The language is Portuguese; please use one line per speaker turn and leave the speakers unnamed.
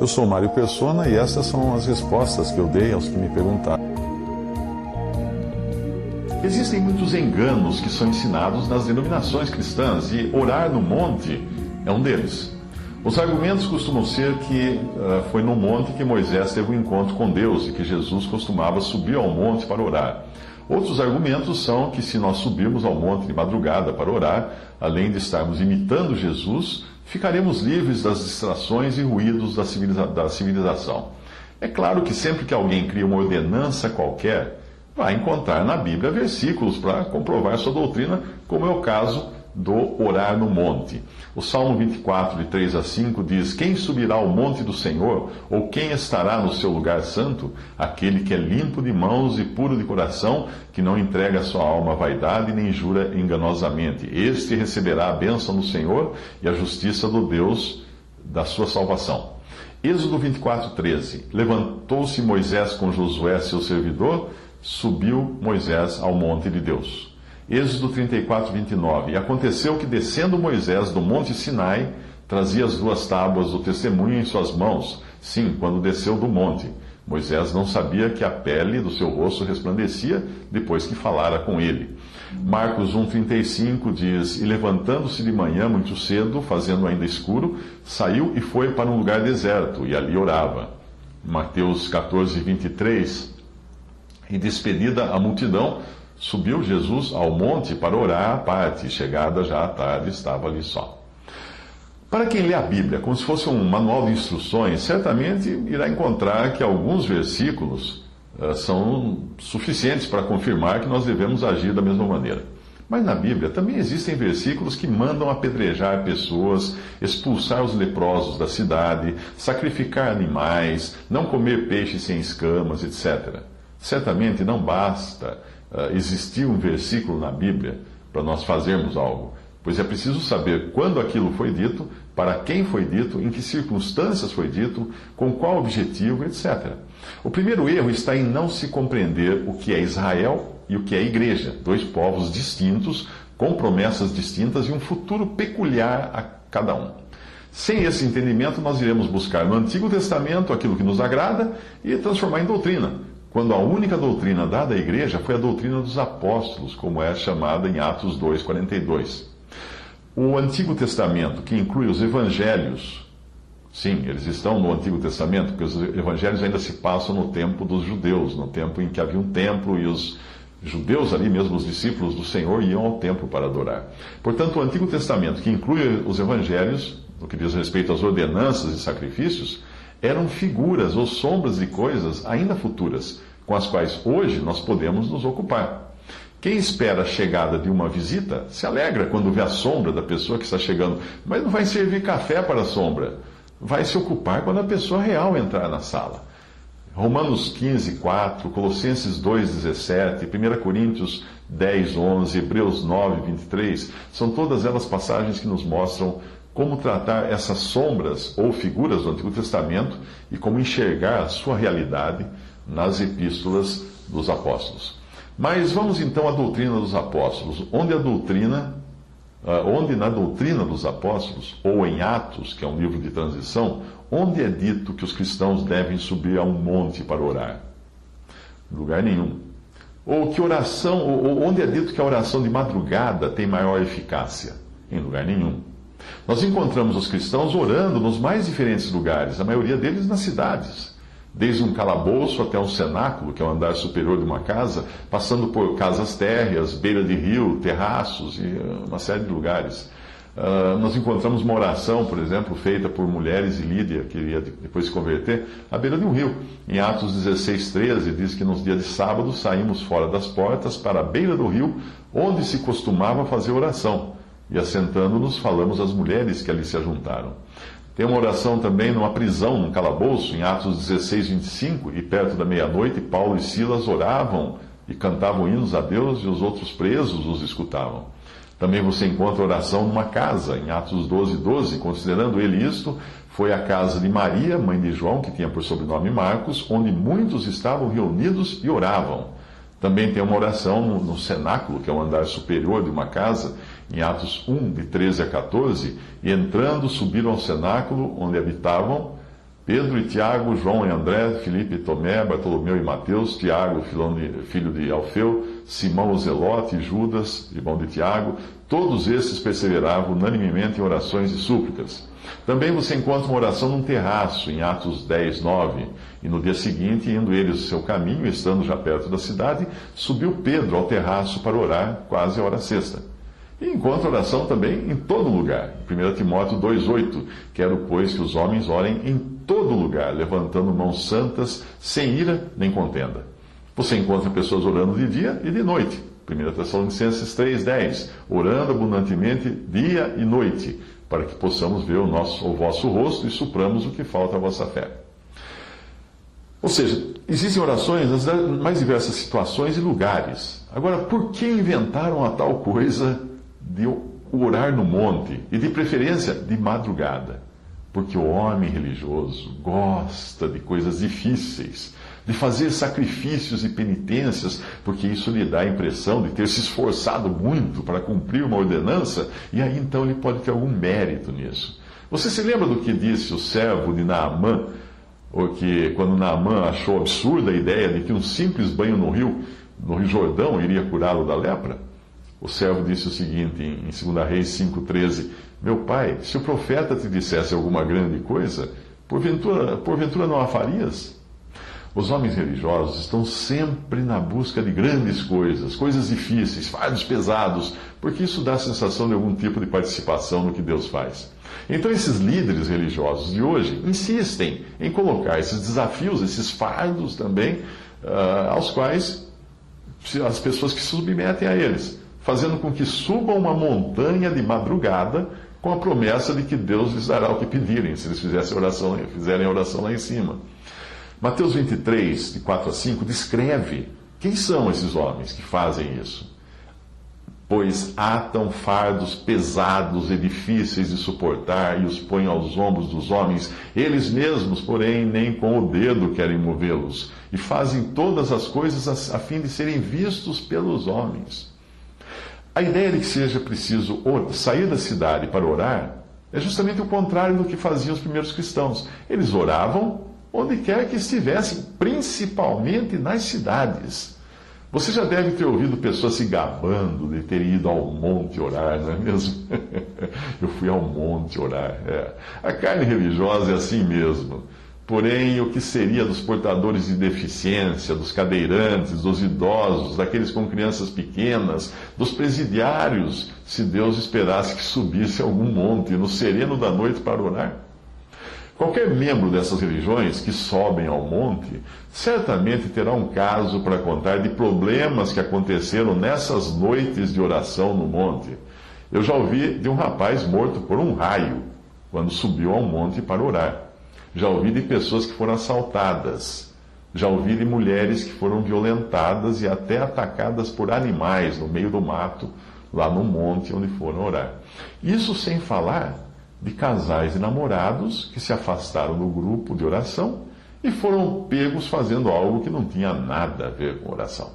Eu sou Mário Persona e essas são as respostas que eu dei aos que me perguntaram.
Existem muitos enganos que são ensinados nas denominações cristãs e orar no monte é um deles. Os argumentos costumam ser que foi no monte que Moisés teve um encontro com Deus e que Jesus costumava subir ao monte para orar. Outros argumentos são que se nós subirmos ao monte de madrugada para orar, além de estarmos imitando Jesus, ficaremos livres das distrações e ruídos da civilização. É claro que sempre que alguém cria uma ordenança qualquer, vai encontrar na Bíblia versículos para comprovar sua doutrina, como é o caso do orar no monte. O Salmo 24, de 3 a 5, diz: Quem subirá ao monte do Senhor, ou quem estará no seu lugar santo? Aquele que é limpo de mãos e puro de coração, que não entrega sua alma à vaidade, nem jura enganosamente. Este receberá a bênção do Senhor e a justiça do Deus da sua salvação. Êxodo 24, 13. Levantou-se Moisés com Josué, seu servidor, subiu Moisés ao monte de Deus. Êxodo 34, 29. E aconteceu que, descendo Moisés do monte Sinai, trazia as 2 tábuas do testemunho em suas mãos. Sim, quando desceu do monte. Moisés não sabia que a pele do seu rosto resplandecia depois que falara com ele. Marcos 1,35 diz: E levantando-se de manhã muito cedo, fazendo ainda escuro, saiu e foi para um lugar deserto, e ali orava. Mateus 14, 23. E despedida a multidão, subiu Jesus ao monte para orar à parte, e chegada já à tarde, estava ali só. Para quem lê a Bíblia como se fosse um manual de instruções, certamente irá encontrar que alguns versículos são suficientes para confirmar que nós devemos agir da mesma maneira. Mas na Bíblia também existem versículos que mandam apedrejar pessoas, expulsar os leprosos da cidade, sacrificar animais, não comer peixe sem escamas, etc. Certamente não basta existir um versículo na Bíblia para nós fazermos algo, pois é preciso saber quando aquilo foi dito, para quem foi dito, em que circunstâncias foi dito, com qual objetivo, etc. O primeiro erro está em não se compreender o que é Israel e o que é igreja, 2 povos distintos, com promessas distintas e um futuro peculiar a cada um. Sem esse entendimento, nós iremos buscar no Antigo Testamento aquilo que nos agrada e transformar em doutrina, quando a única doutrina dada à igreja foi a doutrina dos apóstolos, como é chamada em Atos 2,42. O Antigo Testamento, que inclui os evangelhos, sim, eles estão no Antigo Testamento, porque os evangelhos ainda se passam no tempo dos judeus, no tempo em que havia um templo e os judeus ali mesmo, os discípulos do Senhor, iam ao templo para adorar. Portanto, o Antigo Testamento, que inclui os evangelhos, no que diz respeito às ordenanças e sacrifícios, eram figuras ou sombras de coisas ainda futuras, com as quais hoje nós podemos nos ocupar. Quem espera a chegada de uma visita se alegra quando vê a sombra da pessoa que está chegando, mas não vai servir café para a sombra. Vai se ocupar quando a pessoa real entrar na sala. Romanos 15, 4, Colossenses 2, 17, 1 Coríntios 10, 11, Hebreus 9, 23, são todas elas passagens que nos mostram como tratar essas sombras ou figuras do Antigo Testamento e como enxergar a sua realidade nas epístolas dos apóstolos. Mas vamos então à doutrina dos apóstolos, onde na doutrina dos apóstolos, ou em Atos, que é um livro de transição, onde é dito que os cristãos devem subir a um monte para orar? Em lugar nenhum. Ou onde é dito que a oração de madrugada tem maior eficácia? Em lugar nenhum. Nós encontramos os cristãos orando nos mais diferentes lugares, a maioria deles nas cidades. Desde um calabouço até um cenáculo, que é o andar superior de uma casa, passando por casas térreas, beira de rio, terraços e uma série de lugares. Nós encontramos uma oração, por exemplo, feita por mulheres e Lídia, que iria depois se converter, à beira de um rio. Em Atos 16, 13, diz que nos dias de sábado saímos fora das portas para a beira do rio, onde se costumava fazer oração. E assentando-nos, falamos às mulheres que ali se ajuntaram. Tem uma oração também numa prisão, num calabouço, em Atos 16, 25, e perto da meia-noite, Paulo e Silas oravam e cantavam hinos a Deus, e os outros presos os escutavam. Também você encontra oração numa casa, em Atos 12, 12, considerando ele isto, foi a casa de Maria, mãe de João, que tinha por sobrenome Marcos, onde muitos estavam reunidos e oravam. Também tem uma oração no cenáculo, que é o andar superior de uma casa, em Atos 1, de 13 a 14, e entrando subiram ao cenáculo onde habitavam Pedro e Tiago, João e André, Filipe e Tomé, Bartolomeu e Mateus, Tiago, filho de Alfeu, Simão o Zelote e Judas, irmão de Tiago. Todos estes perseveravam unanimemente em orações e súplicas. Também você encontra uma oração num terraço, em Atos 10, 9. E no dia seguinte, indo eles o seu caminho, estando já perto da cidade, subiu Pedro ao terraço para orar, quase a hora sexta. E encontra oração também em todo lugar. 1 Timóteo 2,8. Quero, pois, que os homens orem em todo lugar, levantando mãos santas, sem ira nem contenda. Você encontra pessoas orando de dia e de noite. 1 Tessalonicenses 3,10. Orando abundantemente dia e noite, para que possamos ver o vosso rosto e supramos o que falta à vossa fé. Ou seja, existem orações nas mais diversas situações e lugares. Agora, por que inventaram a tal coisa de orar no monte, e de preferência de madrugada? Porque o homem religioso gosta de coisas difíceis, de fazer sacrifícios e penitências, porque isso lhe dá a impressão de ter se esforçado muito para cumprir uma ordenança, e aí então ele pode ter algum mérito nisso. Você se lembra do que disse o servo de Naamã, ou que quando Naamã achou absurda a ideia de que um simples banho no Rio Jordão iria curá-lo da lepra? O servo disse o seguinte, em 2 Reis 5,13: Meu pai, se o profeta te dissesse alguma grande coisa, porventura não a farias? Os homens religiosos estão sempre na busca de grandes coisas, coisas difíceis, fardos pesados, porque isso dá a sensação de algum tipo de participação no que Deus faz. Então esses líderes religiosos de hoje insistem em colocar esses desafios, esses fardos também, aos quais as pessoas que se submetem a eles, fazendo com que subam uma montanha de madrugada com a promessa de que Deus lhes dará o que pedirem, se eles fizerem oração lá em cima. Mateus 23, de 4 a 5, descreve quem são esses homens que fazem isso. Pois atam fardos pesados e difíceis de suportar e os põem aos ombros dos homens. Eles mesmos, porém, nem com o dedo querem movê-los. E fazem todas as coisas a fim de serem vistos pelos homens. A ideia de que seja preciso sair da cidade para orar é justamente o contrário do que faziam os primeiros cristãos. Eles oravam onde quer que estivessem, principalmente nas cidades. Você já deve ter ouvido pessoas se gabando de ter ido ao monte orar, não é mesmo? Eu fui ao monte orar. A carne religiosa é assim mesmo. Porém, o que seria dos portadores de deficiência, dos cadeirantes, dos idosos, daqueles com crianças pequenas, dos presidiários, se Deus esperasse que subisse a algum monte no sereno da noite para orar? Qualquer membro dessas religiões que sobem ao monte, certamente terá um caso para contar de problemas que aconteceram nessas noites de oração no monte. Eu já ouvi de um rapaz morto por um raio, quando subiu ao monte para orar. Já ouvi de pessoas que foram assaltadas. Já ouvi de mulheres que foram violentadas e até atacadas por animais no meio do mato, lá no monte onde foram orar. Isso sem falar de casais e namorados que se afastaram do grupo de oração e foram pegos fazendo algo que não tinha nada a ver com oração.